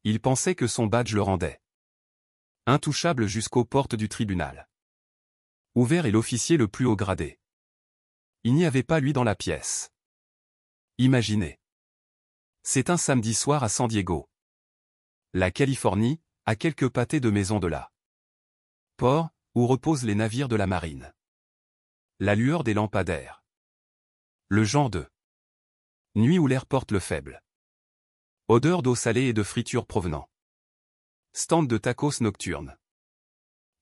Il pensait que son badge le rendait intouchable jusqu'aux portes du tribunal. Ouvert est l'officier le plus haut gradé. Il n'y avait pas lui dans la pièce. Imaginez. C'est un samedi soir à San Diego. La Californie, à quelques pâtés de maison de là. Port, où reposent les navires de la marine. La lueur des lampadaires. Le genre de nuit où l'air porte le faible. Odeur d'eau salée et de friture provenant. Stand de tacos nocturne.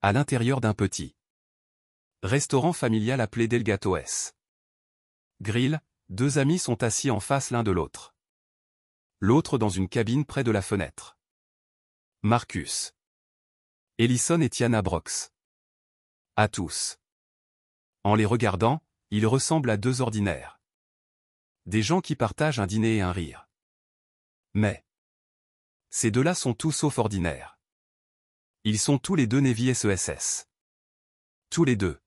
À l'intérieur d'un petit restaurant familial appelé Del Gato S. Grill, deux amis sont assis en face l'un de l'autre. L'autre dans une cabine près de la fenêtre. Marcus. Ellison et Tiana Brox. À tous. En les regardant, ils ressemblent à deux ordinaires. Des gens qui partagent un dîner et un rire. Mais ces deux-là sont tout sauf ordinaires. Ils sont tous les deux Navy SESS. Tous les deux.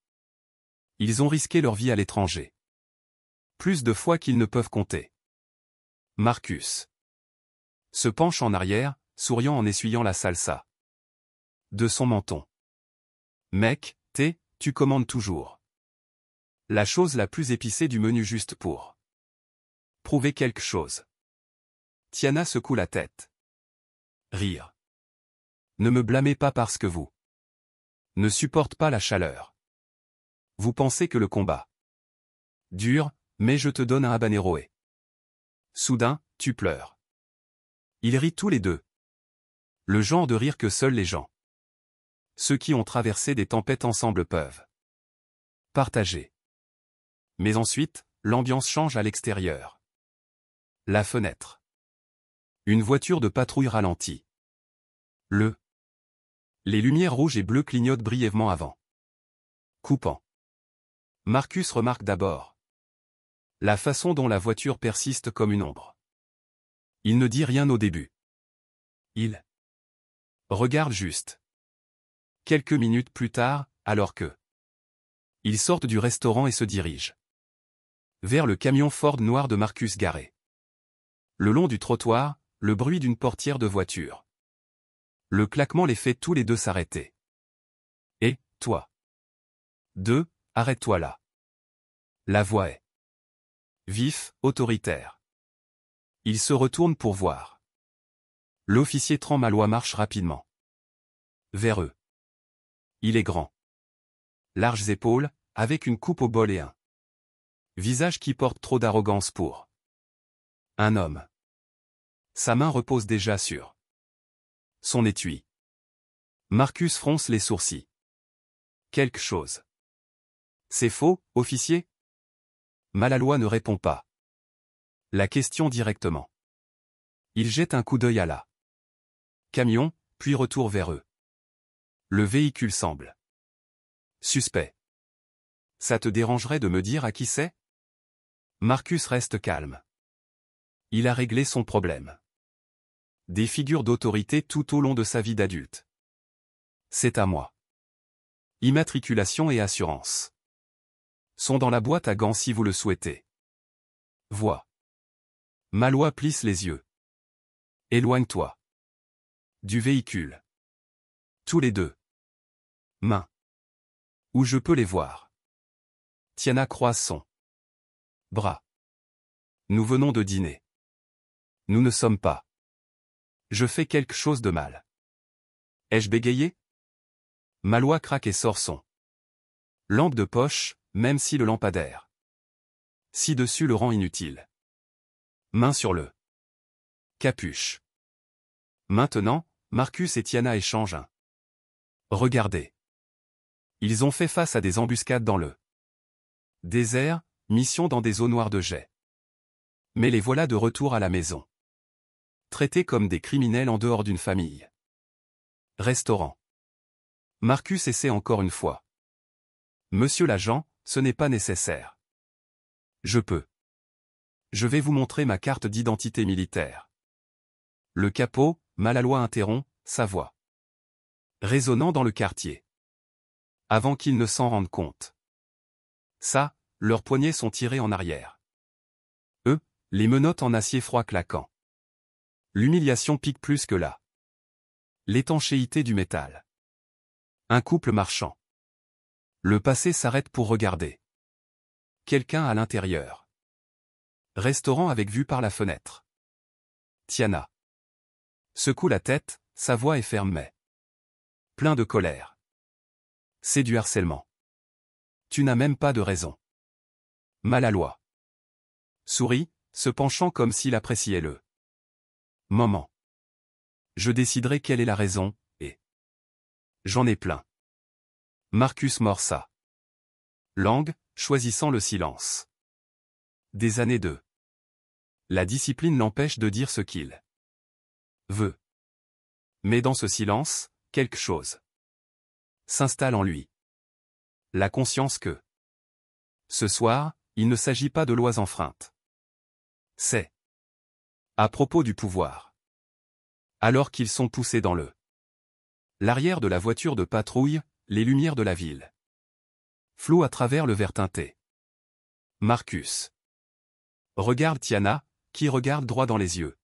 Ils ont risqué leur vie à l'étranger. Plus de fois qu'ils ne peuvent compter. Marcus se penche en arrière, souriant en essuyant la salsa de son menton. Mec, tu commandes toujours la chose la plus épicée du menu juste pour prouver quelque chose. Tiana secoue la tête. Rire. Ne me blâmez pas parce que vous ne supporte pas la chaleur. Vous pensez que le combat dure, mais je te donne un habanero et soudain, tu pleures. Ils rient tous les deux. Le genre de rire que seuls les gens, ceux qui ont traversé des tempêtes ensemble peuvent partager. Mais ensuite, l'ambiance change à l'extérieur. La fenêtre. Une voiture de patrouille ralentit. Les lumières rouges et bleues clignotent brièvement avant. Coupant. Marcus remarque d'abord la façon dont la voiture persiste comme une ombre. Il ne dit rien au début. Il regarde juste. Quelques minutes plus tard, alors que ils sortent du restaurant et se dirigent vers le camion Ford noir de Marcus garé. Le long du trottoir, le bruit d'une portière de voiture. Le claquement les fait tous les deux s'arrêter. Et, toi. Arrête-toi là. La voix est vif, autoritaire. Il se retourne pour voir. L'officier Tremalois marche rapidement vers eux. Il est grand. Larges épaules, avec une coupe au bol et un visage qui porte trop d'arrogance pour un homme. Sa main repose déjà sur son étui. Marcus fronce les sourcils. Quelque chose. C'est faux, officier? Malaloy ne répond pas. La question directement. Il jette un coup d'œil à la camion, puis retourne vers eux. Le véhicule semble suspect. Ça te dérangerait de me dire à qui c'est? Marcus reste calme. Il a réglé son problème. Des figures d'autorité tout au long de sa vie d'adulte. C'est à moi. Immatriculation et assurance sont dans la boîte à gants si vous le souhaitez. Voix. Malloy plisse les yeux. Éloigne-toi du véhicule. Tous les deux. Mains. Où je peux les voir. Tiana croise son bras. Nous venons de dîner. Nous ne sommes pas. Je fais quelque chose de mal. Ai-je bégayé? Malloy craque et sort son lampe de poche, même si le lampadaire ci-dessus le rend inutile. Main sur le capuche. Maintenant, Marcus et Tiana échangent un regardez. Ils ont fait face à des embuscades dans le désert, mission dans des eaux noires de jet. Mais les voilà de retour à la maison. Traités comme des criminels en dehors d'une famille. Restaurant. Marcus essaie encore une fois. Monsieur l'agent, ce n'est pas nécessaire. Je peux. Je vais vous montrer ma carte d'identité militaire. Le capot, Malaloy interrompt, sa voix résonnant dans le quartier. Avant qu'ils ne s'en rendent compte. Ça, leurs poignets sont tirés en arrière. Eux, les menottes en acier froid claquant. L'humiliation pique plus que la L'étanchéité du métal. Un couple marchand. Le passé s'arrête pour regarder. Quelqu'un à l'intérieur. Restaurant avec vue par la fenêtre. Tiana. Secoue la tête, sa voix est ferme mais plein de colère. C'est du harcèlement. Tu n'as même pas de raison. Malaloi. Sourit, se penchant comme s'il appréciait le moment. Je déciderai quelle est la raison, et j'en ai plein. Marcus morça. Langue, choisissant le silence. Des années de. La discipline l'empêche de dire ce qu'il veut. Mais dans ce silence, quelque chose s'installe en lui. La conscience que ce soir, il ne s'agit pas de lois enfreintes. C'est à propos du pouvoir. Alors qu'ils sont poussés dans l'arrière de la voiture de patrouille, les lumières de la ville flouent à travers le verre teinté. Marcus regarde Tiana, qui regarde droit dans les yeux.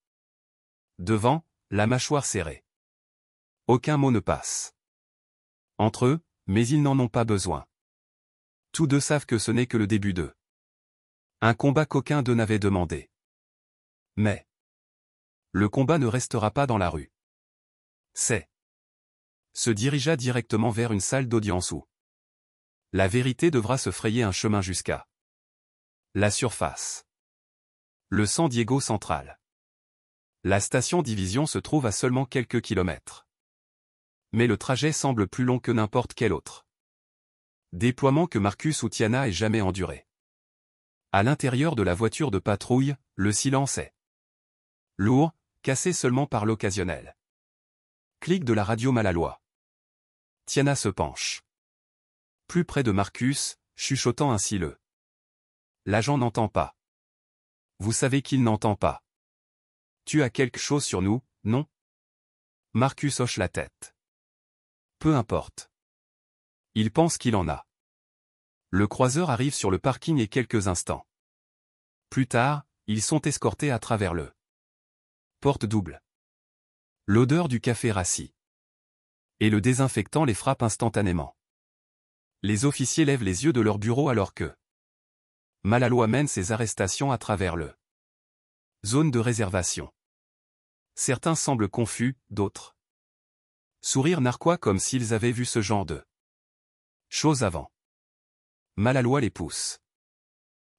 Devant, la mâchoire serrée. Aucun mot ne passe entre eux, mais ils n'en ont pas besoin. Tous deux savent que ce n'est que le début d'eux. Un combat qu'aucun d'eux n'avait demandé. Mais le combat ne restera pas dans la rue. C'est se dirigea directement vers une salle d'audience où la vérité devra se frayer un chemin jusqu'à la surface. Le San Diego central. La station Division se trouve à seulement quelques kilomètres. Mais le trajet semble plus long que n'importe quel autre déploiement que Marcus ou Tiana ait jamais enduré. À l'intérieur de la voiture de patrouille, le silence est lourd, cassé seulement par l'occasionnel clic de la radio Malaloi. Tiana se penche plus près de Marcus, chuchotant ainsi le. L'agent n'entend pas. Vous savez qu'il n'entend pas. Tu as quelque chose sur nous, non? Marcus hoche la tête. Peu importe. Il pense qu'il en a. Le croiseur arrive sur le parking et quelques instants plus tard, ils sont escortés à travers le porte double. L'odeur du café rassis et le désinfectant les frappe instantanément. Les officiers lèvent les yeux de leur bureau alors que Malaloi mène ses arrestations à travers le zone de réservation. Certains semblent confus, d'autres sourire narquois comme s'ils avaient vu ce genre de choses avant. Malaloi les pousse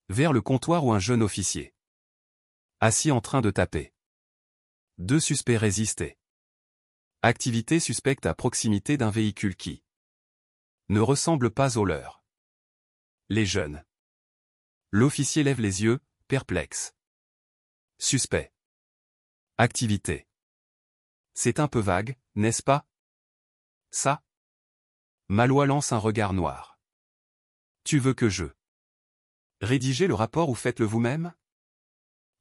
vers le comptoir où un jeune officier assis en train de taper. Deux suspects résistés. Activité suspecte à proximité d'un véhicule qui ne ressemble pas au leur. Les jeunes. L'officier lève les yeux, perplexe. Suspect. Activité. C'est un peu vague, n'est-ce pas? Ça? Malaloi lance un regard noir. Tu veux que je rédigez le rapport ou faites-le vous-même?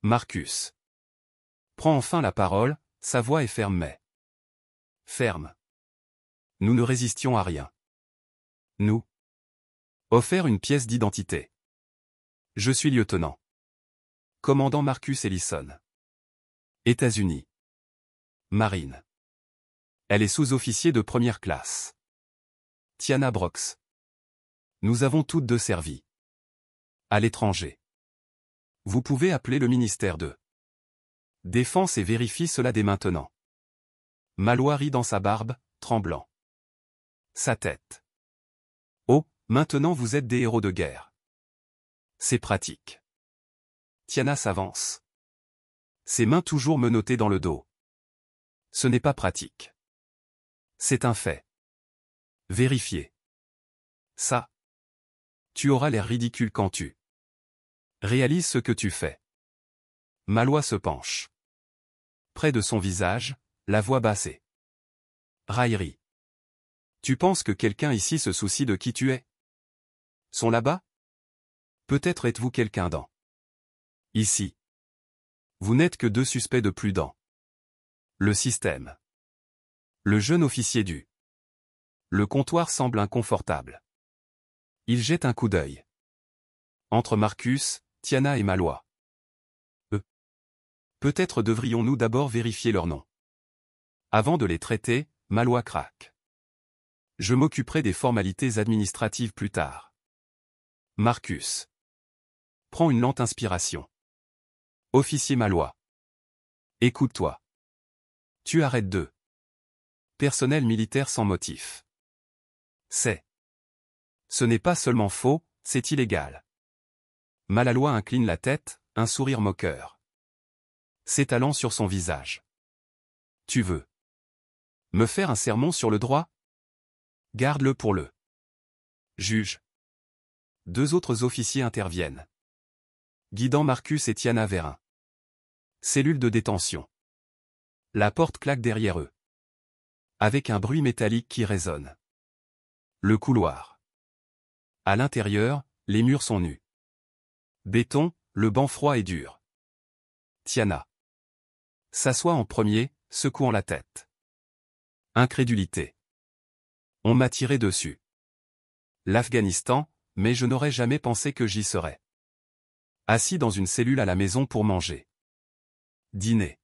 Marcus prend enfin la parole, sa voix est ferme mais ferme. Nous ne résistions à rien. Nous offert une pièce d'identité. Je suis lieutenant. Commandant Marcus Ellison. États-Unis. Marine. Elle est sous-officier de première classe. Tiana Brox. Nous avons toutes deux servi à l'étranger. Vous pouvez appeler le ministère de Défense et vérifier cela dès maintenant. Malaloi rit dans sa barbe, tremblant. Sa tête. Oh, maintenant vous êtes des héros de guerre. C'est pratique. Tiana s'avance. Ses mains toujours menottées dans le dos. Ce n'est pas pratique. C'est un fait. Vérifiez. Ça. Tu auras l'air ridicule quand tu réalises ce que tu fais. Malaloi se penche. Près de son visage, la voix basse et raillerie. Tu penses que quelqu'un ici se soucie de qui tu es? Sont là-bas? Peut-être êtes-vous quelqu'un dans ici. Vous n'êtes que deux suspects de plus dans le système. Le jeune officier du le comptoir semble inconfortable. Il jette un coup d'œil entre Marcus, Tiana et Malaloi. Peut-être devrions-nous d'abord vérifier leur nom avant de les traiter, Malois craque. Je m'occuperai des formalités administratives plus tard. Marcus. Prends une lente inspiration. Officier Malois. Écoute-toi. Tu arrêtes de. Personnel militaire sans motif. Ce n'est pas seulement faux, c'est illégal. Malalois incline la tête, un sourire moqueur s'étalant sur son visage. Tu veux me faire un sermon sur le droit? Garde-le pour le juge. Deux autres officiers interviennent, guidant Marcus et Tiana vers un cellule de détention. La porte claque derrière eux, avec un bruit métallique qui résonne. Le couloir. À l'intérieur, les murs sont nus. Béton, le banc froid et dur. Tiana s'assoit en premier, secouant la tête. Incrédulité. On m'a tiré dessus. L'Afghanistan, mais je n'aurais jamais pensé que j'y serais. Assis dans une cellule à la maison pour manger. Dîner.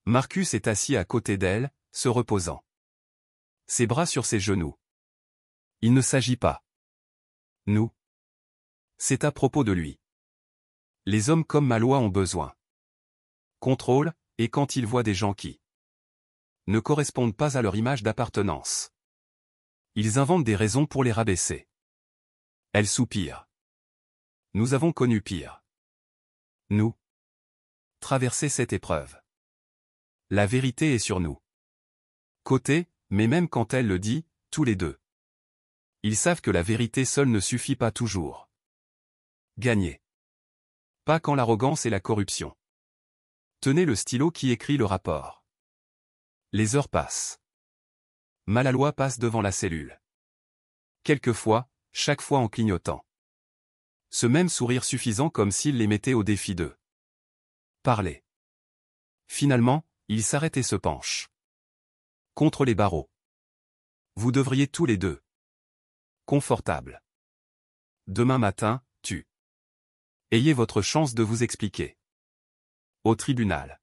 Marcus est assis à côté d'elle, se reposant. Ses bras sur ses genoux. Il ne s'agit pas. Nous. C'est à propos de lui. Les hommes comme Malois ont besoin. Contrôle, et quand ils voient des gens qui ne correspondent pas à leur image d'appartenance, ils inventent des raisons pour les rabaisser. Elle soupire. Nous avons connu pire. Nous. Traverser cette épreuve. La vérité est sur nous. Côté, mais même quand elle le dit, tous les deux. Ils savent que la vérité seule ne suffit pas toujours. Gagner. Pas quand l'arrogance et la corruption. Tenez le stylo qui écrit le rapport. Les heures passent. Malalois passe devant la cellule. Quelquefois, chaque fois en clignotant. Ce même sourire suffisant comme s'il les mettait au défi de parler. Finalement, il s'arrête et se penche. Contre les barreaux. Vous devriez tous les deux. Confortable. Demain matin, ayez votre chance de vous expliquer. Au tribunal.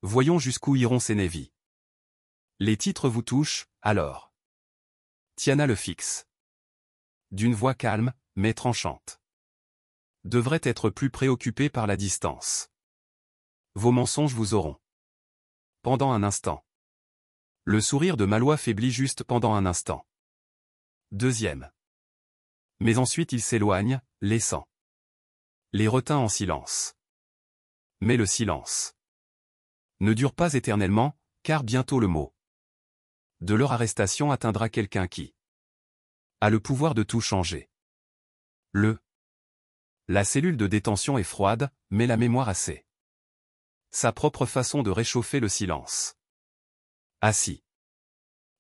Voyons jusqu'où iront ces névis. Les titres vous touchent, alors. Tiana le fixe. D'une voix calme, mais tranchante. Devrait être plus préoccupé par la distance. Vos mensonges vous auront. Pendant un instant. Le sourire de Malois faiblit juste pendant un instant. Deuxième. Mais ensuite il s'éloigne, laissant les retint en silence. Mais le silence ne dure pas éternellement, car bientôt le mot de leur arrestation atteindra quelqu'un qui a le pouvoir de tout changer. La cellule de détention est froide, mais la mémoire assez. Sa propre façon de réchauffer le silence. Assis.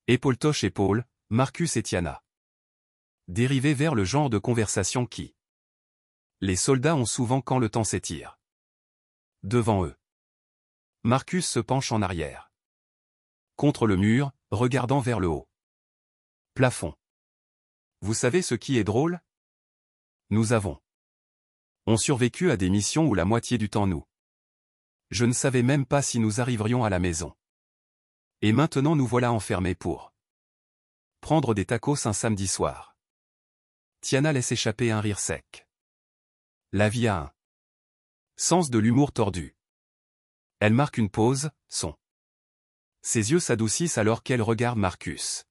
Épaule touche épaule, Marcus et Tiana. Dérivés vers le genre de conversation qui les soldats ont souvent quand le temps s'étire. Devant eux. Marcus se penche en arrière. Contre le mur, regardant vers le haut plafond. Vous savez ce qui est drôle? Nous avons survécu à des missions où la moitié du temps nous. Je ne savais même pas si nous arriverions à la maison. Et maintenant nous voilà enfermés pour prendre des tacos un samedi soir. Tiana laisse échapper un rire sec. La vie a un sens de l'humour tordu. Elle marque une pause, ses yeux s'adoucissent alors qu'elle regarde Marcus.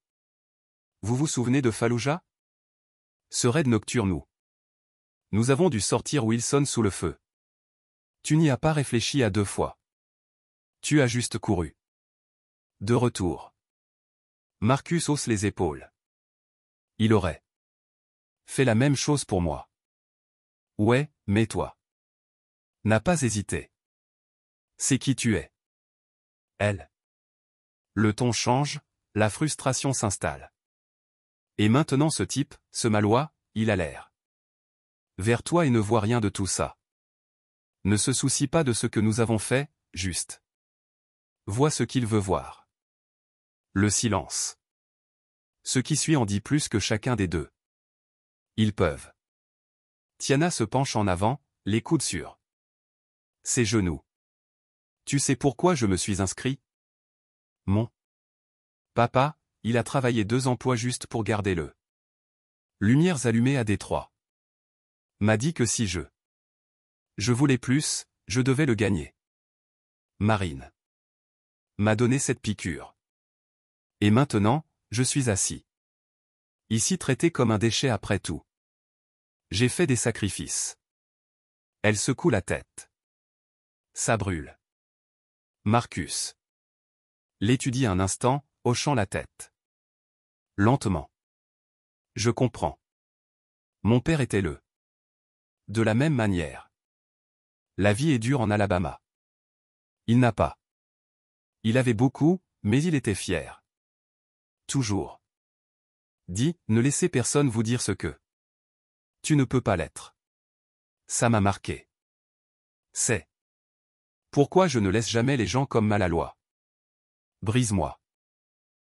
Vous vous souvenez de Fallujah? Ce raid nocturne où nous avons dû sortir Wilson sous le feu. Tu n'y as pas réfléchi à deux fois. Tu as juste couru. De retour. Marcus hausse les épaules. Il aurait fait la même chose pour moi. Ouais, mais toi n'as pas hésité. C'est qui tu es. Elle. Le ton change, la frustration s'installe. Et maintenant ce type, ce Malois, il a l'air vers toi et ne voit rien de tout ça. Ne se soucie pas de ce que nous avons fait, juste. Vois ce qu'il veut voir. Le silence. Ce qui suit en dit plus que chacun des deux. Ils peuvent. Tiana se penche en avant, les coudes sur ses genoux. Tu sais pourquoi je me suis inscrit? Mon Papa, il a travaillé 2 emplois juste pour garder le lumières allumées à Détroit. M'a dit que si je voulais plus, je devais le gagner. Marine m'a donné cette piqûre. Et maintenant, je suis assis. Ici traité comme un déchet après tout. J'ai fait des sacrifices. Elle secoue la tête. Ça brûle. Marcus l'étudie un instant, hochant la tête. Lentement. Je comprends. Mon père était de la même manière. La vie est dure en Alabama. Il n'a pas. Il avait beaucoup, mais il était fier. Toujours. Dis, ne laissez personne vous dire ce que tu ne peux pas l'être. Ça m'a marqué. C'est pourquoi je ne laisse jamais les gens comme Malaloy. Brise-moi.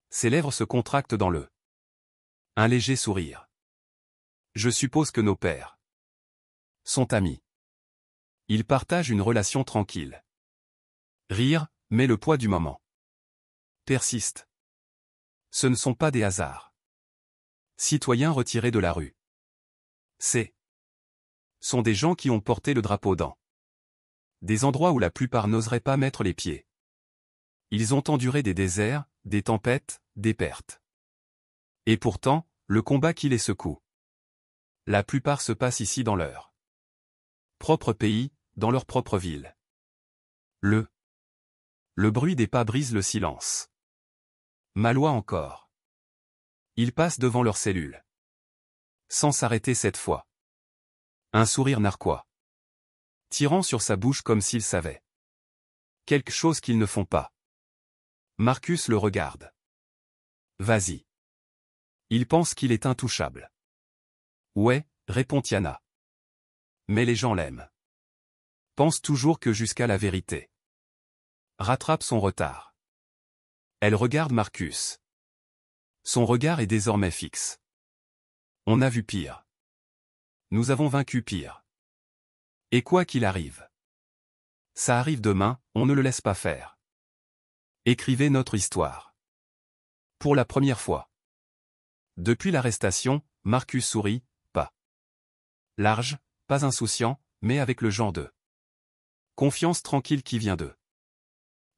Ses lèvres se contractent dans un léger sourire. Je suppose que nos pères sont amis. Ils partagent une relation tranquille. Rire, mais le poids du moment persiste. Ce ne sont pas des hasards. Citoyens retirés de la rue. Sont des gens qui ont porté le drapeau dans des endroits où la plupart n'oseraient pas mettre les pieds. Ils ont enduré des déserts, des tempêtes, des pertes. Et pourtant, le combat qui les secoue. La plupart se passe ici dans leur propre pays, dans leur propre ville. Le bruit des pas brise le silence. Malloy encore. Ils passent devant leur cellule. Sans s'arrêter cette fois. Un sourire narquois. Tirant sur sa bouche comme s'il savait quelque chose qu'ils ne font pas. Marcus le regarde. Vas-y. Il pense qu'il est intouchable. Ouais, répond Tiana. Mais les gens l'aiment. Pense toujours que jusqu'à la vérité rattrape son retard. Elle regarde Marcus. Son regard est désormais fixe. On a vu pire. Nous avons vaincu pire. Et quoi qu'il arrive. Ça arrive demain, on ne le laisse pas faire. Écrivez notre histoire. Pour la première fois. Depuis l'arrestation, Marcus sourit, pas large, pas insouciant, mais avec le genre de confiance tranquille qui vient de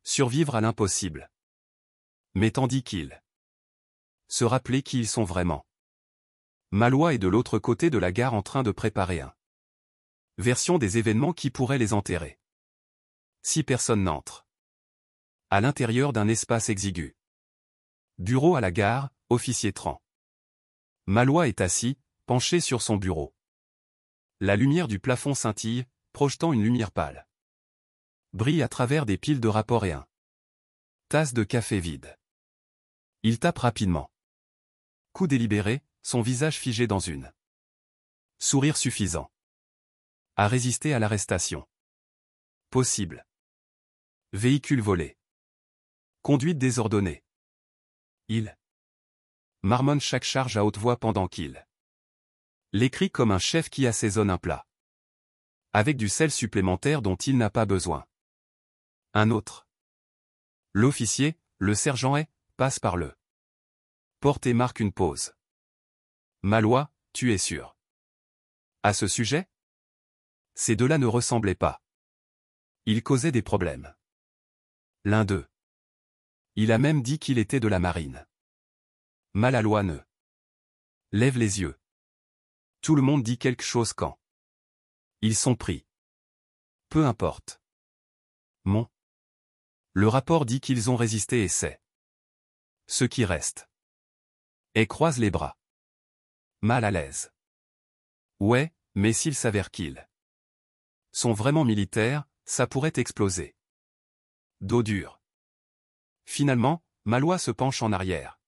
survivre à l'impossible. Mais tandis qu'ils se rappeler qui ils sont vraiment. Malloy est de l'autre côté de la gare en train de préparer un version des événements qui pourraient les enterrer. Si personne n'entre. À l'intérieur d'un espace exigu. Bureau à la gare, officier Tran. Malloy est assis, penché sur son bureau. La lumière du plafond scintille, projetant une lumière pâle. Brille à travers des piles de rapports et un tasse de café vide. Il tape rapidement. Coup délibéré, son visage figé dans une sourire suffisant à résister à l'arrestation. Possible. Véhicule volé. Conduite désordonnée. Il marmonne chaque charge à haute voix pendant qu'il l'écrit comme un chef qui assaisonne un plat. Avec du sel supplémentaire dont il n'a pas besoin. Un autre. L'officier, le sergent passe par le porte et marque une pause. Malloy, tu es sûr? À ce sujet? Ces deux-là ne ressemblaient pas. Ils causaient des problèmes. L'un d'eux. Il a même dit qu'il était de la marine. Malaloy ne lève les yeux. Tout le monde dit quelque chose quand ils sont pris. Peu importe. Le rapport dit qu'ils ont résisté et c'est ce qui reste. Et croise les bras. Mal à l'aise. Ouais, mais s'il s'avère qu'ils sont vraiment militaires, ça pourrait exploser. Dos dur. Finalement, Malloy se penche en arrière.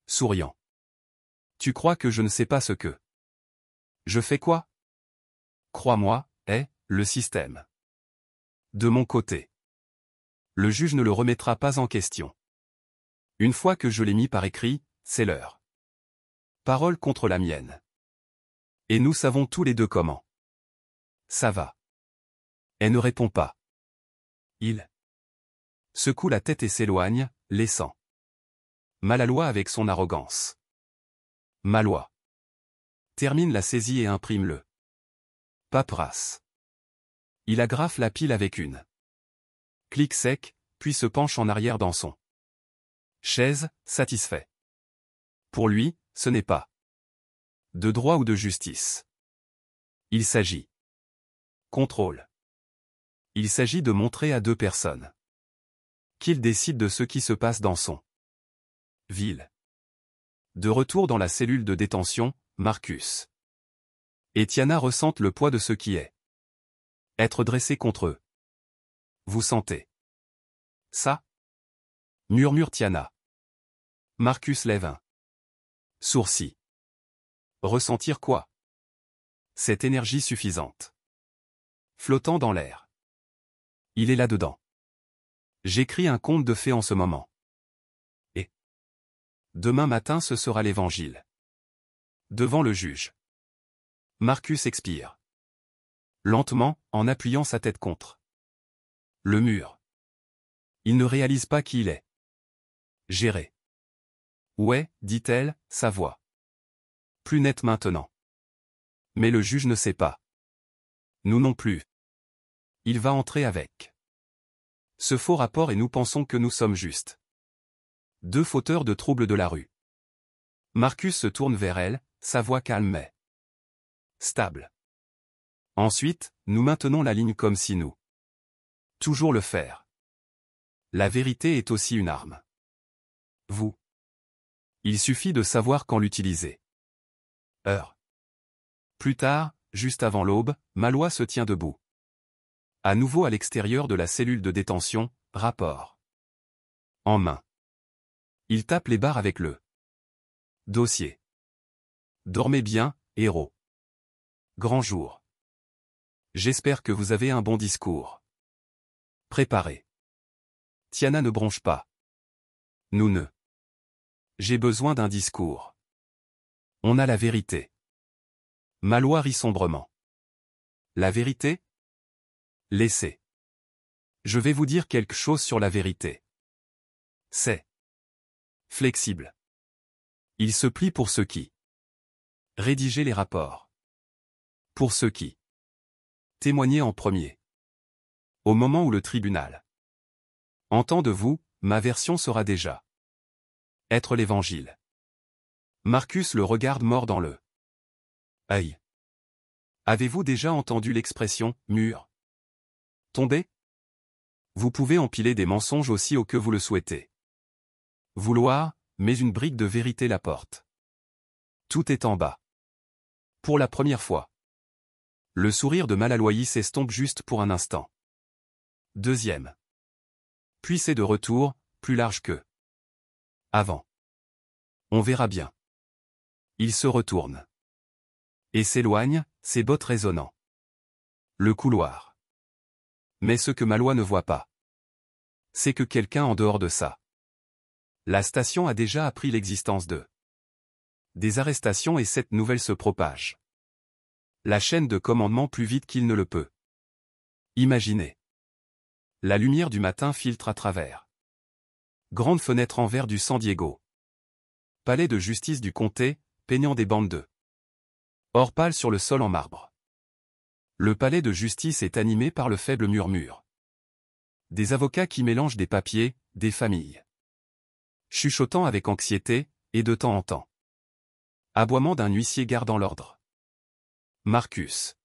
Souriant. Tu crois que je ne sais pas ce que je fais quoi? Crois-moi, le système. De mon côté. Le juge ne le remettra pas en question. Une fois que je l'ai mis par écrit, c'est leur parole contre la mienne. Et nous savons tous les deux comment ça va. Elle ne répond pas. Il secoue la tête et s'éloigne, laissant Malaloi avec son arrogance. Malaloi. Termine la saisie et imprime le paperasse. Il agrafe la pile avec une clic sec, puis se penche en arrière dans son chaise, satisfait. Pour lui, ce n'est pas de droit ou de justice. Il s'agit contrôle. Il s'agit de montrer à deux personnes qu'il décide de ce qui se passe dans son ville. De retour dans la cellule de détention, Marcus et Tiana ressentent le poids de ce qui est être dressé contre eux. Vous sentez ça? Murmure Tiana. Marcus lève un sourcil. Ressentir quoi? Cette énergie suffisante. Flottant dans l'air. Il est là-dedans. J'écris un conte de fées en ce moment. Et demain matin ce sera l'évangile. Devant le juge. Marcus expire. Lentement, en appuyant sa tête contre le mur. Il ne réalise pas qui il est. Géré. Ouais, dit-elle, sa voix plus nette maintenant. Mais le juge ne sait pas. Nous non plus. Il va entrer avec ce faux rapport et nous pensons que nous sommes juste deux fauteurs de troubles de la rue. Marcus se tourne vers elle, sa voix calme mais stable. Ensuite, nous maintenons la ligne comme si nous toujours le faire. La vérité est aussi une arme. Vous. Il suffit de savoir quand l'utiliser. Heure. Plus tard, juste avant l'aube, Malaloi se tient debout. À nouveau à l'extérieur de la cellule de détention, rapport en main. Il tape les barres avec le dossier. Dormez bien, héros. Grand jour. J'espère que vous avez un bon discours. Préparé. Tiana ne bronche pas. Nous ne. J'ai besoin d'un discours. On a la vérité. Malaloi rit sombrement. La vérité? Laissez. Je vais vous dire quelque chose sur la vérité. C'est flexible. Il se plie pour ceux qui rédigeaient les rapports. Pour ceux qui témoignaient en premier. Au moment où le tribunal entend de vous, ma version sera déjà être l'évangile. Marcus le regarde mort dans le œil. Avez-vous déjà entendu l'expression « mur tomber » ? Vous pouvez empiler des mensonges aussi haut que vous le souhaitez. Vouloir, mais une brique de vérité la porte. Tout est en bas. Pour la première fois. Le sourire de Malaloi s'estompe juste pour un instant. Deuxième. Puis c'est de retour, plus large que avant. On verra bien. Il se retourne. Et s'éloigne, ses bottes résonnant. Le couloir. Mais ce que Malaloi ne voit pas, c'est que quelqu'un en dehors de ça. La station a déjà appris l'existence de des arrestations et cette nouvelle se propage. La chaîne de commandement plus vite qu'il ne le peut. Imaginez. La lumière du matin filtre à travers. Grande fenêtre en verre du San Diego. Palais de justice du comté, peignant des bandes de or pâle sur le sol en marbre. Le palais de justice est animé par le faible murmure des avocats qui mélangent des papiers, des familles chuchotant avec anxiété, et de temps en temps aboiement d'un huissier gardant l'ordre. Marcus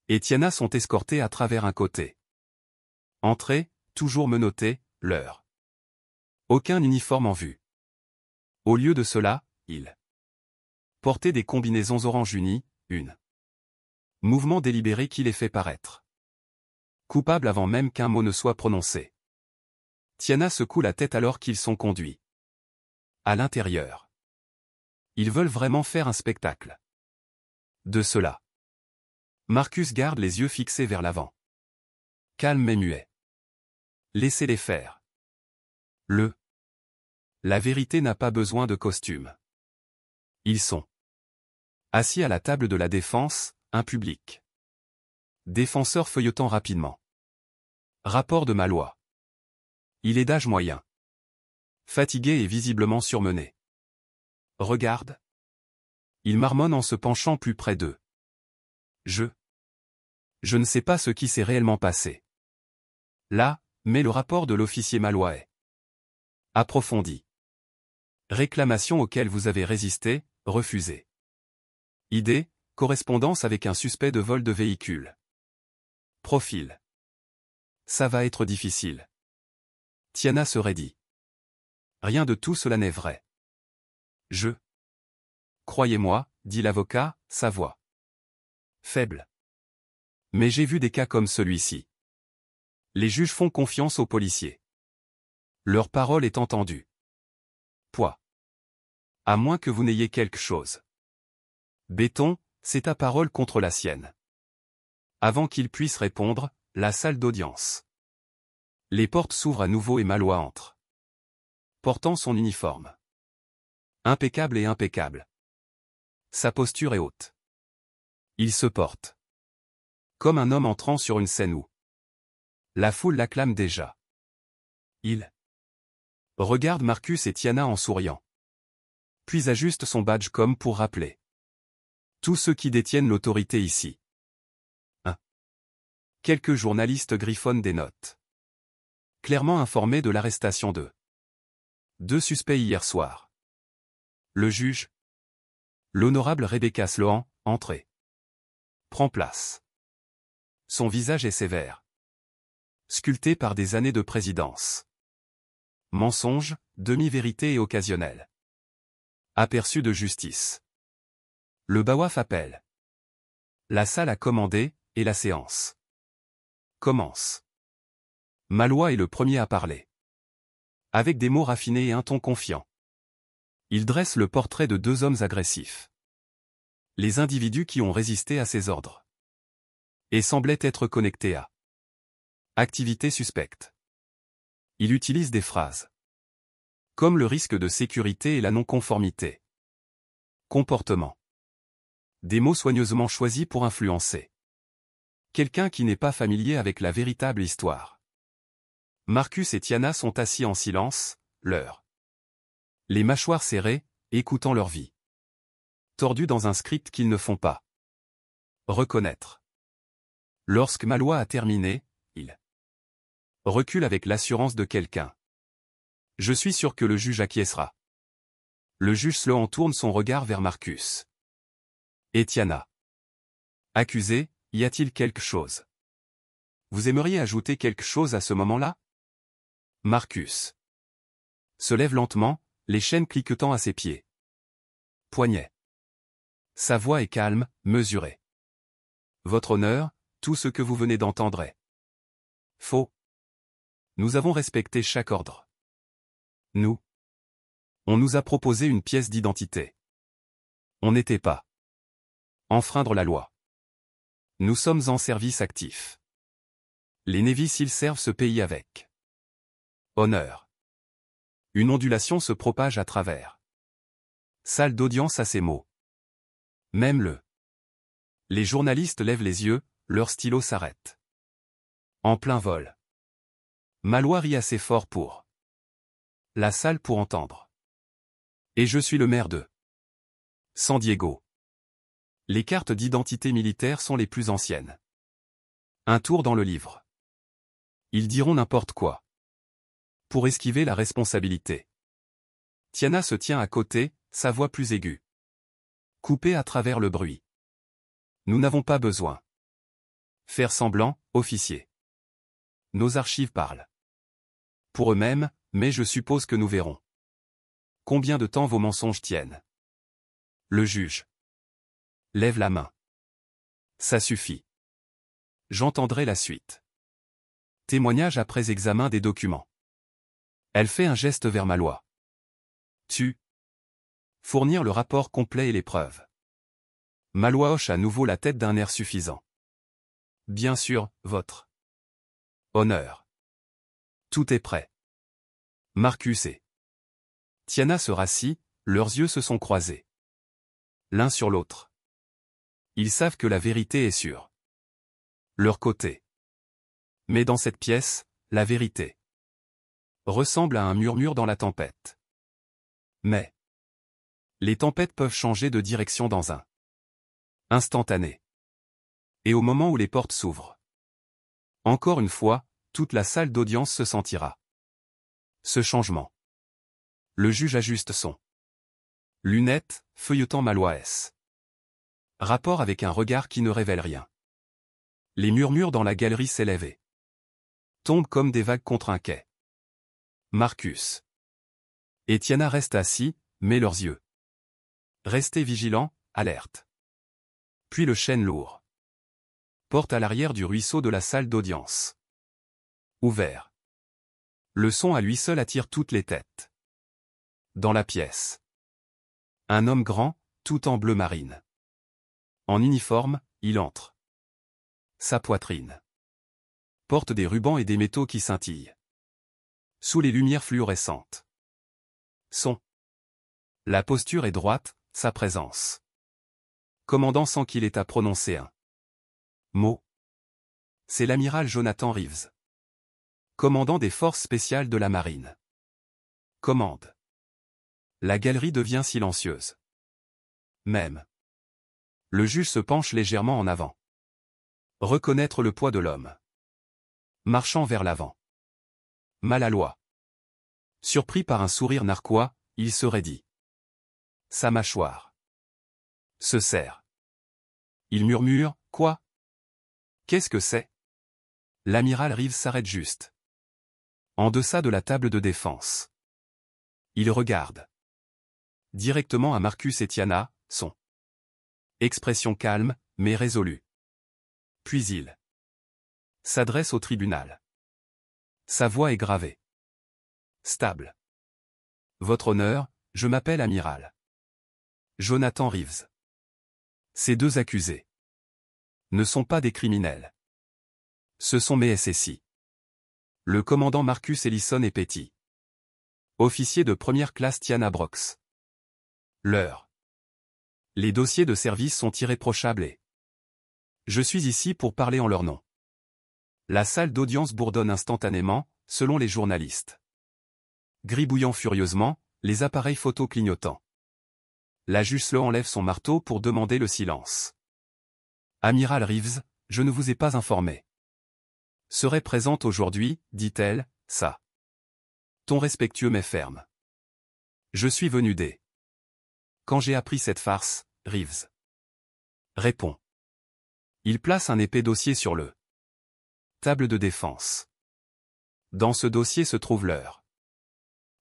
et Tiana sont escortés à travers un côté. Entrée, toujours menottée, l'heure. Aucun uniforme en vue. Au lieu de cela, ils portaient des combinaisons orange unies, une mouvement délibéré qui les fait paraître coupables avant même qu'un mot ne soit prononcé. Tiana secoue la tête alors qu'ils sont conduits à l'intérieur. Ils veulent vraiment faire un spectacle de cela. Marcus garde les yeux fixés vers l'avant. Calme mais muet. Laissez-les faire. La vérité n'a pas besoin de costume. Ils sont assis à la table de la défense, un public. Défenseur feuilletant rapidement. Rapport de Malaloi. Il est d'âge moyen. Fatigué et visiblement surmené. Regarde. Il marmonne en se penchant plus près d'eux. Je ne sais pas ce qui s'est réellement passé. Là, mais le rapport de l'officier Malouat est approfondi. Réclamation auquel vous avez résisté, refusé. Idée, correspondance avec un suspect de vol de véhicule. Profil. Ça va être difficile. Tiana se raidit. Rien de tout cela n'est vrai. Croyez-moi, dit l'avocat, sa voix faible. Mais j'ai vu des cas comme celui-ci. Les juges font confiance aux policiers. Leur parole est entendue. Poids. À moins que vous n'ayez quelque chose. Béton, c'est ta parole contre la sienne. Avant qu'il puisse répondre, la salle d'audience. Les portes s'ouvrent à nouveau et Malouat entre. Portant son uniforme. Impeccable et impeccable. Sa posture est haute. Il se porte. Comme un homme entrant sur une scène où la foule l'acclame déjà. Il regarde Marcus et Tiana en souriant. Puis ajuste son badge comme pour rappeler. Tous ceux qui détiennent l'autorité ici. 1. Quelques journalistes griffonnent des notes. Clairement informés de l'arrestation de 2 suspects hier soir. Le juge, l'honorable Rebecca Sloan, entrée. Prend place. Son visage est sévère. Sculpté par des années de présidence. Mensonge, demi-vérité et occasionnel. Aperçu de justice. Le BAWAF appelle. La salle a commandé, et la séance commence. Malouat est le premier à parler. Avec des mots raffinés et un ton confiant. Il dresse le portrait de 2 hommes agressifs. Les individus qui ont résisté à ses ordres. Et semblaient être connectés à activité suspecte. Il utilise des phrases comme le risque de sécurité et la non-conformité. Comportement. Des mots soigneusement choisis pour influencer quelqu'un qui n'est pas familier avec la véritable histoire. Marcus et Tiana sont assis en silence, les mâchoires serrées, écoutant leur vie tordue dans un script qu'ils ne font pas reconnaître. Lorsque Malouat a terminé, il recule avec l'assurance de quelqu'un. Je suis sûr que le juge acquiescera. Le juge Sloan tourne son regard vers Marcus. Et Tiana. Accusé, y a-t-il quelque chose? Vous aimeriez ajouter quelque chose à ce moment-là? Marcus se lève lentement, les chaînes cliquetant à ses pieds. Poignet. Sa voix est calme, mesurée. Votre honneur, tout ce que vous venez d'entendre est faux. Nous avons respecté chaque ordre. On nous a proposé une pièce d'identité. On n'était pas enfreindre la loi. Nous sommes en service actif. Les Navy Seals servent ce pays avec honneur. Une ondulation se propage à travers. Salle d'audience à ces mots. Même les journalistes lèvent les yeux, leur stylo s'arrête. En plein vol. Malouat rit assez fort pour la salle pour entendre. Et je suis le maire de San Diego. Les cartes d'identité militaire sont les plus anciennes. Un tour dans le livre. Ils diront n'importe quoi. Pour esquiver la responsabilité. Tiana se tient à côté, sa voix plus aiguë. Coupée à travers le bruit. Nous n'avons pas besoin. Faire semblant, officier. Nos archives parlent. Pour eux-mêmes, mais je suppose que nous verrons. Combien de temps vos mensonges tiennent? Le juge lève la main. Ça suffit. J'entendrai la suite. Témoignage après examen des documents. Elle fait un geste vers Malouat. Fournir le rapport complet et les preuves. Malouat hoche à nouveau la tête d'un air suffisant. Bien sûr, votre honneur. Tout est prêt. Marcus et Tiana se rassit, leurs yeux se sont croisés. L'un sur l'autre. Ils savent que la vérité est sur leur côté. Mais dans cette pièce, la vérité ressemble à un murmure dans la tempête. Mais les tempêtes peuvent changer de direction dans un instantané. Et au moment où les portes s'ouvrent, encore une fois, toute la salle d'audience se sentira ce changement. Le juge ajuste son lunette, feuilletant Malois S. Rapport avec un regard qui ne révèle rien. Les murmures dans la galerie s'élèvent et tombent comme des vagues contre un quai. Marcus et Tiana restent assis, mais leurs yeux restés vigilants, alertes. Puis le chêne lourd porte à l'arrière du ruisseau de la salle d'audience. Ouvert. Le son à lui seul attire toutes les têtes. Dans la pièce. Un homme grand, tout en bleu marine. En uniforme, il entre. Sa poitrine porte des rubans et des métaux qui scintillent. Sous les lumières fluorescentes. La posture est droite, sa présence. Commandant sans qu'il ait à prononcer un mot. C'est l'amiral Jonathan Reeves. Commandant des forces spéciales de la marine. Commande. La galerie devient silencieuse. Même. Le juge se penche légèrement en avant. Reconnaître le poids de l'homme. Marchant vers l'avant. Malaloi. Surpris par un sourire narquois, il se raidit. Sa mâchoire se serre. Il murmure, « Quoi? Qu'est-ce que c'est ?» L'amiral Reeves s'arrête juste. En deçà de la table de défense. Il regarde directement à Marcus et Tiana, son expression calme, mais résolue. Puis il s'adresse au tribunal. Sa voix est gravée. Stable. Votre honneur, je m'appelle amiral Jonathan Reeves. Ces deux accusés ne sont pas des criminels. Ce sont mes SSI. Le commandant Marcus Ellison et Petty. Officier de première classe Tiana Brox. Les dossiers de service sont irréprochables et je suis ici pour parler en leur nom. La salle d'audience bourdonne instantanément, selon les journalistes. Gribouillant furieusement, les appareils photo clignotant. La juge Slow enlève son marteau pour demander le silence. Amiral Reeves, je ne vous ai pas informé. Serait présente aujourd'hui, dit-elle, ça. Ton respectueux mais ferme. Je suis venu dès. Quand j'ai appris cette farce, Reeves répond. Il place un épais dossier sur le table de défense. Dans ce dossier se trouve leurs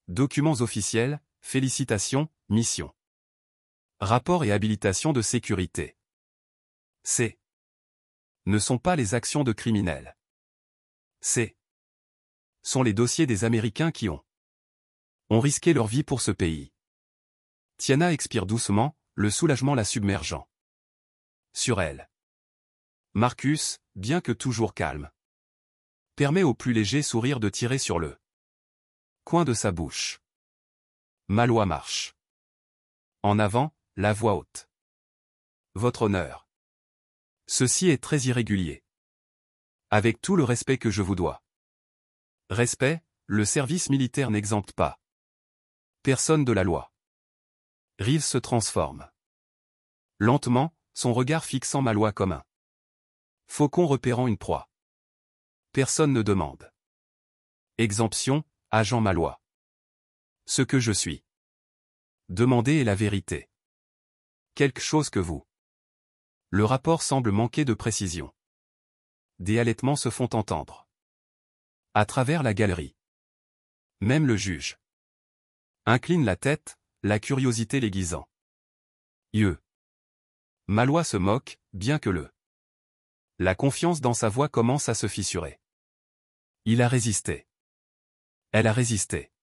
documents officiels, félicitations, mission. Rapport et habilitation de sécurité. Ces ne sont pas les actions de criminels. Ces sont les dossiers des Américains qui ont risqué leur vie pour ce pays. Tiana expire doucement, le soulagement la submergeant. Sur elle. Marcus, bien que toujours calme, permet au plus léger sourire de tirer sur le coin de sa bouche. Malois marche. En avant, la voix haute. Votre honneur. Ceci est très irrégulier. Avec tout le respect que je vous dois. Respect, le service militaire n'exempte pas personne de la loi. Reeves se transforme. Lentement, son regard fixant Malois comme un faucon repérant une proie. Personne ne demande. Exemption, agent Malois. Ce que je suis. Demandez est la vérité. Quelque chose que vous. Le rapport semble manquer de précision. Des halètements se font entendre. À travers la galerie. Même le juge incline la tête, la curiosité l'aiguisant. Malois se moque, bien que la confiance dans sa voix commence à se fissurer. Il a résisté. Elle a résisté.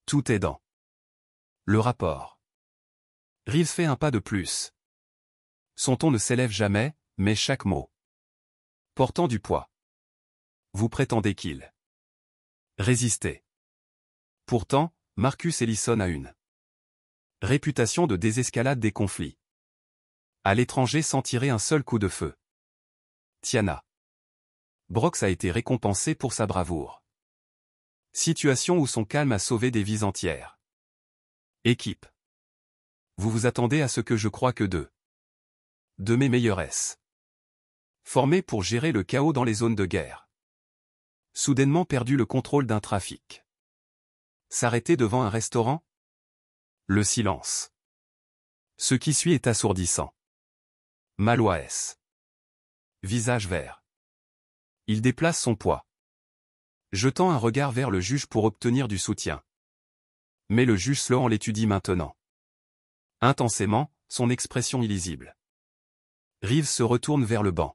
Tout est dans le rapport. Reeves fait un pas de plus. Son ton ne s'élève jamais, mais chaque mot portant du poids. Vous prétendez qu'il résistait. Pourtant, Marcus Ellison a une réputation de désescalade des conflits. À l'étranger sans tirer un seul coup de feu. Tiana Brox a été récompensé pour sa bravoure. Situation où son calme a sauvé des vies entières. Équipe. Vous vous attendez à ce que je crois que deux de mes meilleurs S. Formés pour gérer le chaos dans les zones de guerre. Soudainement perdu le contrôle d'un trafic. S'arrêter devant un restaurant? Le silence. Ce qui suit est assourdissant. Malois S. Visage vert. Il déplace son poids. Jetant un regard vers le juge pour obtenir du soutien. Mais le juge Sloan l'étudie maintenant. Intensément, son expression illisible. Reeves se retourne vers le banc.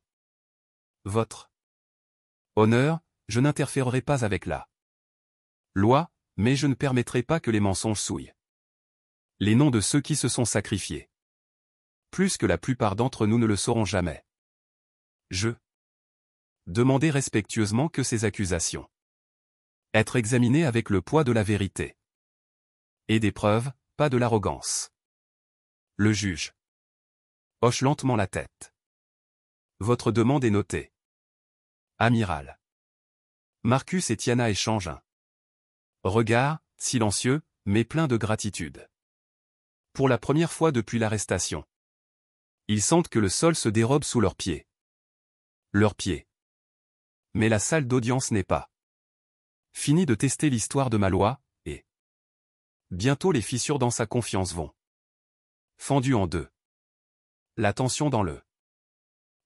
Votre honneur, je n'interférerai pas avec la loi, mais je ne permettrai pas que les mensonges souillent les noms de ceux qui se sont sacrifiés. Plus que la plupart d'entre nous ne le sauront jamais. Je demandais respectueusement que ces accusations être examinées avec le poids de la vérité et des preuves, pas de l'arrogance. Le juge hoche lentement la tête. Votre demande est notée. Amiral. Marcus et Tiana échangent un regard, silencieux, mais plein de gratitude. Pour la première fois depuis l'arrestation. Ils sentent que le sol se dérobe sous leurs pieds. Leurs pieds. Mais la salle d'audience n'est pas finie de tester l'histoire de Malois, et bientôt les fissures dans sa confiance vont fendues en deux. La tension dans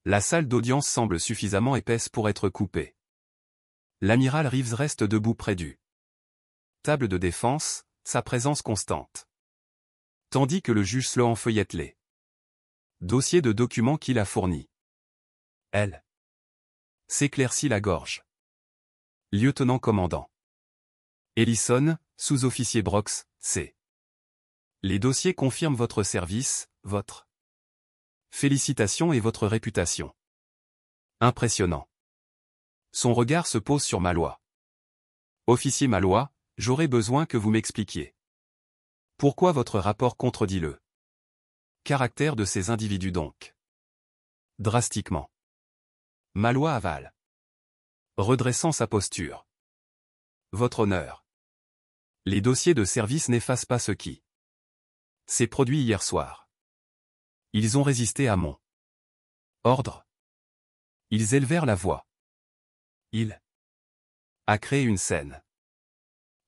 la salle d'audience semble suffisamment épaisse pour être coupée. L'amiral Reeves reste debout près du table de défense, sa présence constante. Tandis que le juge Sloan feuillette les dossiers de documents qu'il a fournis. Elle s'éclaircit la gorge. Lieutenant-commandant. Ellison, sous-officier Brox, c'est. Les dossiers confirment votre service, votre félicitations et votre réputation. Impressionnant. Son regard se pose sur Malois. Officier Malois, j'aurais besoin que vous m'expliquiez. Pourquoi votre rapport contredit le caractère de ces individus donc? Drastiquement. Malois avale. Redressant sa posture. Votre honneur. Les dossiers de service n'effacent pas ce qui s'est produit hier soir. Ils ont résisté à mon ordre. Ils élevèrent la voix. Il a créé une scène.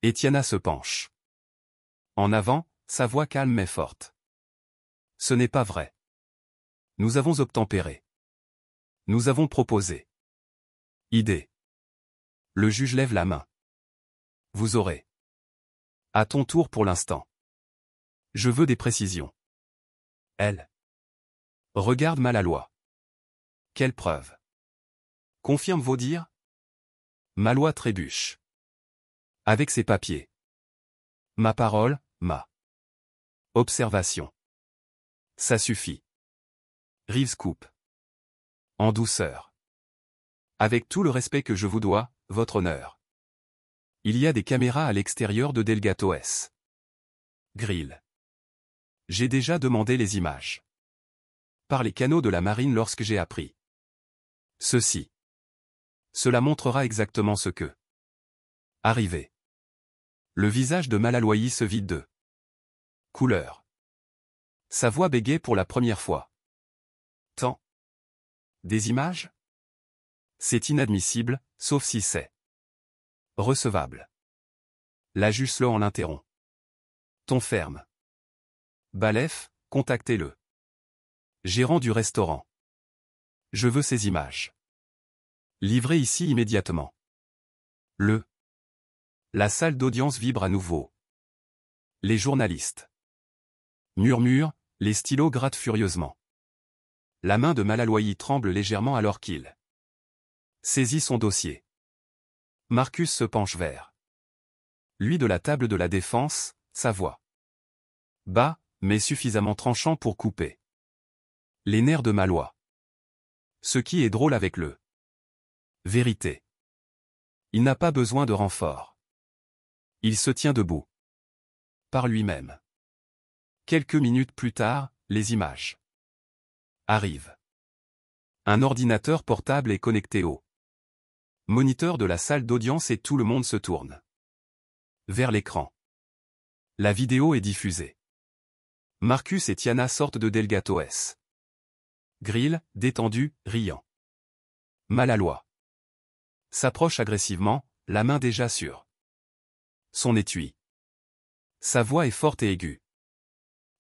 Etiana se penche. En avant, sa voix calme mais forte. Ce n'est pas vrai. Nous avons obtempéré. Nous avons proposé. Idée. Le juge lève la main. Vous aurez. À ton tour pour l'instant. Je veux des précisions. Elle regarde Malois. Quelle preuve? Confirme vos dires? Malois trébuche. Avec ses papiers. Ma parole, ma observation. Ça suffit. Reeves coupe. En douceur. Avec tout le respect que je vous dois, votre honneur. Il y a des caméras à l'extérieur de Delgado S. Grill. J'ai déjà demandé les images. Par les canaux de la marine lorsque j'ai appris ceci. Cela montrera exactement ce que. Arrivé. Le visage de Malaloyi se vide de couleur. Sa voix bégait pour la première fois. Tant. Des images? C'est inadmissible, sauf si c'est recevable. La juge Sloan l'interrompt. Ton ferme. Balef, contactez-le gérant du restaurant. Je veux ces images. Livrées ici immédiatement. La salle d'audience vibre à nouveau. Les journalistes murmurent, les stylos grattent furieusement. La main de Malaloyi tremble légèrement alors qu'il saisit son dossier. Marcus se penche vers lui de la table de la défense, sa voix bas, mais suffisamment tranchant pour couper les nerfs de Malois. Ce qui est drôle avec le vérité. Il n'a pas besoin de renfort. Il se tient debout. Par lui-même. Quelques minutes plus tard, les images arrivent. Un ordinateur portable est connecté au moniteur de la salle d'audience et tout le monde se tourne Vers l'écran. La vidéo est diffusée. Marcus et Tiana sortent de Delgato S. Grill, détendu, riant. Malaloi s'approche agressivement, la main déjà sur son étui. Sa voix est forte et aiguë.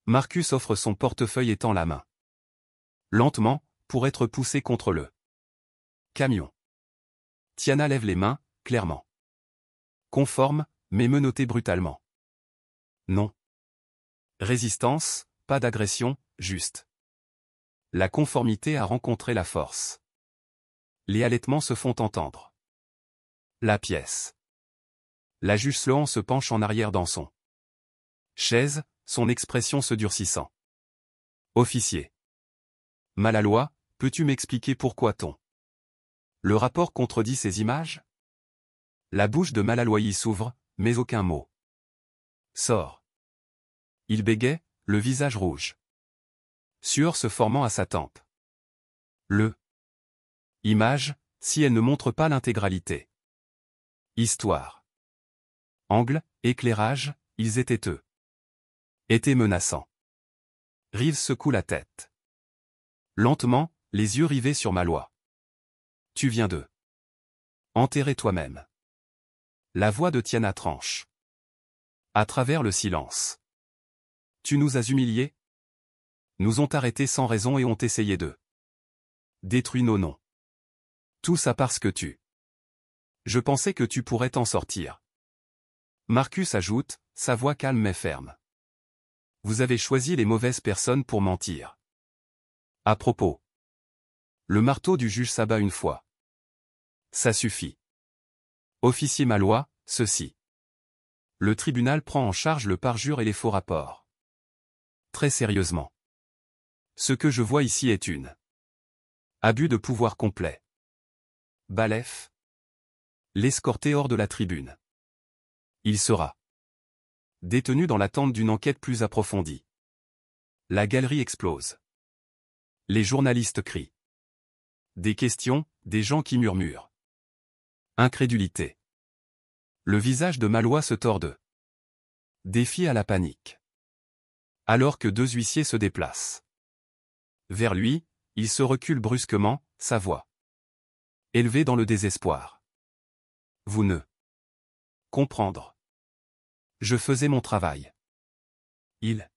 Marcus offre son portefeuille et tend la main. Lentement, pour être poussé contre le camion. Tiana lève les mains, clairement. Conforme, mais menottée brutalement. Non. Résistance, pas d'agression, juste. La conformité a rencontré la force. Les halètements se font entendre. La pièce. La juge Sloan se penche en arrière dans son chaise, son expression se durcissant. Officier. Malaloi, peux-tu m'expliquer pourquoi le rapport contredit ces images? La bouche de Malaloyi s'ouvre, mais aucun mot sort. Il bégait, le visage rouge. Sueur se formant à sa tempe. Image, si elle ne montre pas l'intégralité. Histoire. Angle, éclairage, ils étaient menaçants. Reeves secoue la tête. Lentement, les yeux rivés sur Malloy. Tu viens de enterrer toi-même. La voix de Tiana tranche. À travers le silence. Tu nous as humiliés? Nous ont arrêtés sans raison et ont essayé de détruire nos noms. Tout ça parce que je pensais que tu pourrais t'en sortir. Marcus ajoute, sa voix calme mais ferme. Vous avez choisi les mauvaises personnes pour mentir. À propos. Le marteau du juge s'abat une fois. Ça suffit. Officier Malloy, ceci. Le tribunal prend en charge le parjure et les faux rapports. Très sérieusement. Ce que je vois ici est une abus de pouvoir complet. Balef. L'escorter hors de la tribune. Il sera détenu dans l'attente d'une enquête plus approfondie. La galerie explose. Les journalistes crient. Des questions, des gens qui murmurent. Incrédulité. Le visage de Malloy se tord de défi à la panique. Alors que deux huissiers se déplacent vers lui, il se recule brusquement, sa voix élevée dans le désespoir. Vous ne comprendre. Je faisais mon travail. Il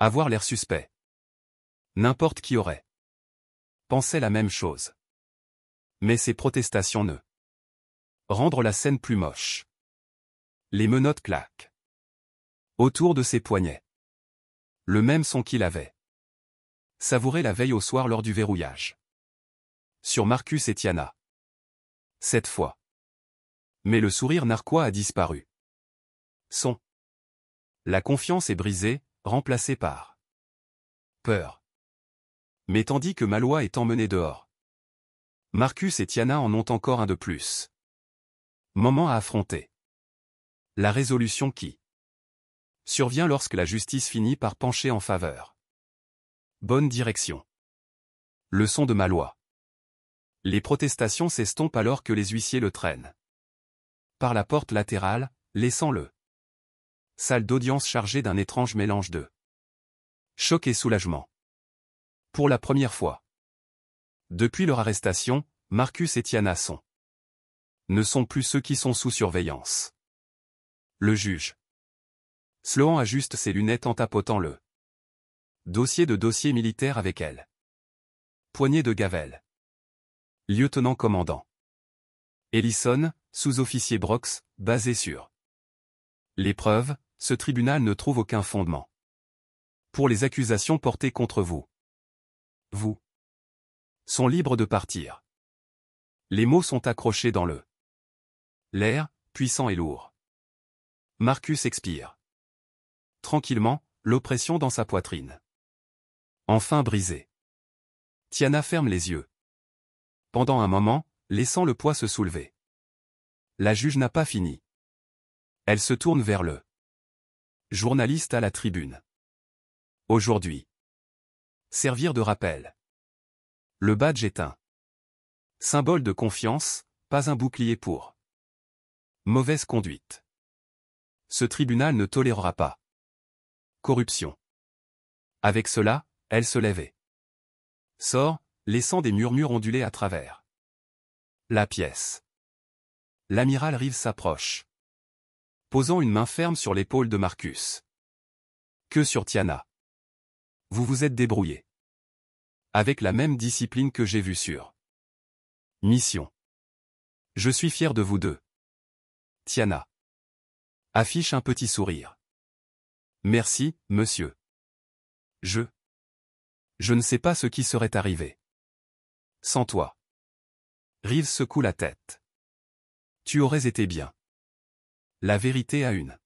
avoir l'air suspect. N'importe qui aurait pensé la même chose. Mais ces protestations ne rendre la scène plus moche. Les menottes claquent autour de ses poignets. Le même son qu'il avait savouré la veille au soir lors du verrouillage. Sur Marcus et Tiana. Cette fois. Mais le sourire narquois a disparu. La confiance est brisée, remplacée par peur. Mais tandis que Malloy est emmené dehors, Marcus et Tiana en ont encore un de plus. Moment à affronter. La résolution qui survient lorsque la justice finit par pencher en faveur. Bonne direction. Leçon de Malloy. Les protestations s'estompent alors que les huissiers le traînent par la porte latérale, laissant le salle d'audience chargée d'un étrange mélange de choc et soulagement. Pour la première fois. Depuis leur arrestation, Marcus et Tiana ne sont plus ceux qui sont sous surveillance. Le juge Sloan ajuste ses lunettes en tapotant le dossier militaire avec elle. Poignée de Gavel. Lieutenant-commandant Ellison, sous-officier Brox, basé sur les preuves, ce tribunal ne trouve aucun fondement pour les accusations portées contre vous. Vous sont libres de partir. Les mots sont accrochés dans l'air, puissant et lourd. Marcus expire. Tranquillement, l'oppression dans sa poitrine. Enfin brisée. Tiana ferme les yeux. Pendant un moment, laissant le poids se soulever. La juge n'a pas fini. Elle se tourne vers le journaliste à la tribune. Aujourd'hui. Servir de rappel. Le badge est un symbole de confiance, pas un bouclier pour mauvaise conduite. Ce tribunal ne tolérera pas. Corruption. Avec cela, elle se lèvait. Sort, laissant des murmures onduler à travers la pièce. L'amiral Reeves s'approche, posant une main ferme sur l'épaule de Marcus. Que sur Tiana. Vous vous êtes débrouillé. Avec la même discipline que j'ai vue sur Mission. Je suis fier de vous deux. Tiana affiche un petit sourire. Merci, monsieur. Je ne sais pas ce qui serait arrivé sans toi. Reeves secoue la tête. Tu aurais été bien. La vérité a une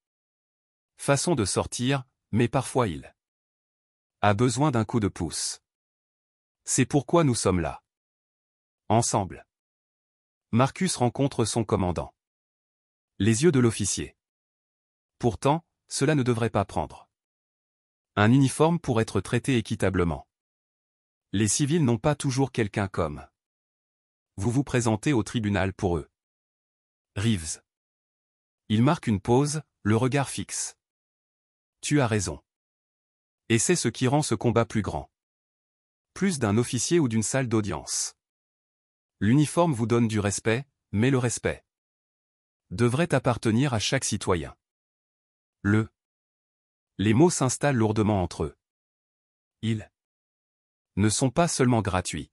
façon de sortir, mais parfois il a besoin d'un coup de pouce. C'est pourquoi nous sommes là. Ensemble. Marcus rencontre son commandant. Les yeux de l'officier. Pourtant, cela ne devrait pas prendre un uniforme pour être traité équitablement. Les civils n'ont pas toujours quelqu'un comme vous vous présentez au tribunal pour eux. Reeves. Il marque une pause, le regard fixe. Tu as raison. Et c'est ce qui rend ce combat plus grand. Plus d'un officier ou d'une salle d'audience. L'uniforme vous donne du respect, mais le respect devrait appartenir à chaque citoyen. Les mots s'installent lourdement entre eux. Ils ne sont pas seulement gratuits.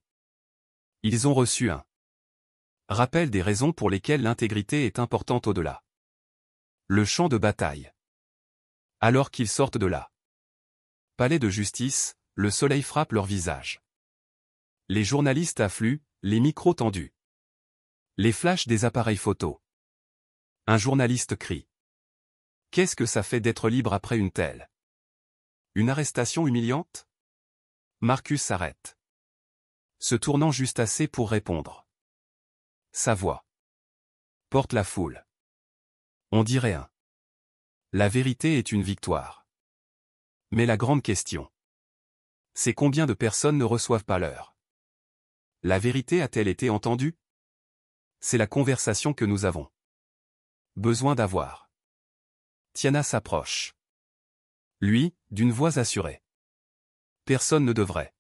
Ils ont reçu un rappel des raisons pour lesquelles l'intégrité est importante au-delà. Le champ de bataille. Alors qu'ils sortent de là. Palais de justice, le soleil frappe leur visage. Les journalistes affluent, les micros tendus. Les flashs des appareils photo. Un journaliste crie. Qu'est-ce que ça fait d'être libre après une telle? Une arrestation humiliante? Marcus s'arrête, se tournant juste assez pour répondre. Sa voix porte la foule. On dirait un. La vérité est une victoire. Mais la grande question, c'est combien de personnes ne reçoivent pas l'heure? La vérité a-t-elle été entendue? C'est la conversation que nous avons besoin d'avoir. Tiana s'approche. Lui, d'une voix assurée. Personne ne devrait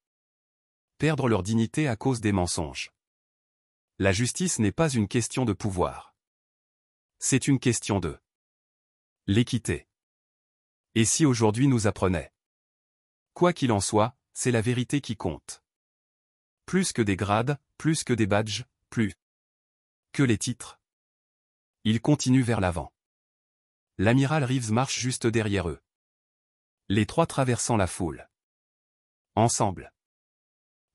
perdre leur dignité à cause des mensonges. La justice n'est pas une question de pouvoir. C'est une question de l'équité. Et si aujourd'hui nous apprenait? Quoi qu'il en soit, c'est la vérité qui compte. Plus que des grades, plus que des badges, plus que les titres. Ils continuent vers l'avant. L'amiral Reeves marche juste derrière eux. Les trois traversant la foule. Ensemble.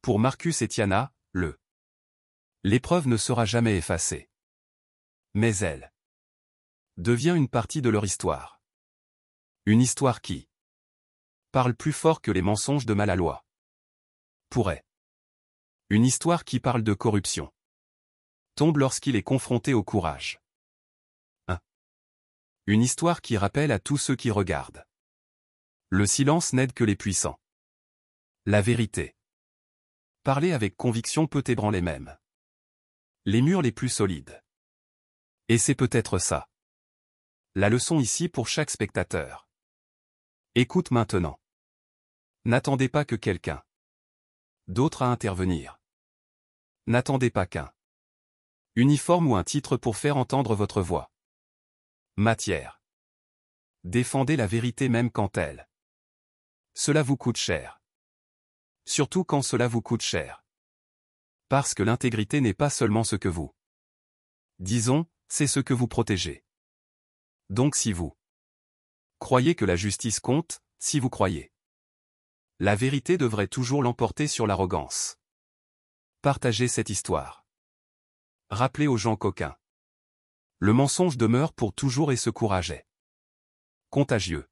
Pour Marcus et Tiana, l'épreuve ne sera jamais effacée. Mais elle devient une partie de leur histoire. Une histoire qui parle plus fort que les mensonges de Malaloi. Pourrait. Une histoire qui parle de corruption. Tombe lorsqu'il est confronté au courage. Une histoire qui rappelle à tous ceux qui regardent. Le silence n'aide que les puissants. La vérité. Parler avec conviction peut ébranler même les murs les plus solides. Et c'est peut-être ça. La leçon ici pour chaque spectateur. Écoute maintenant. N'attendez pas que quelqu'un d'autre à intervenir. N'attendez pas qu'un uniforme ou un titre pour faire entendre votre voix. Matière. Défendez la vérité même quand cela vous coûte cher. Surtout quand cela vous coûte cher. Parce que l'intégrité n'est pas seulement ce que vous disons, c'est ce que vous protégez. Donc si vous croyez que la justice compte, si vous croyez, la vérité devrait toujours l'emporter sur l'arrogance. Partagez cette histoire. Rappelez aux gens qu'aucun le mensonge demeure pour toujours et ce courage est contagieux.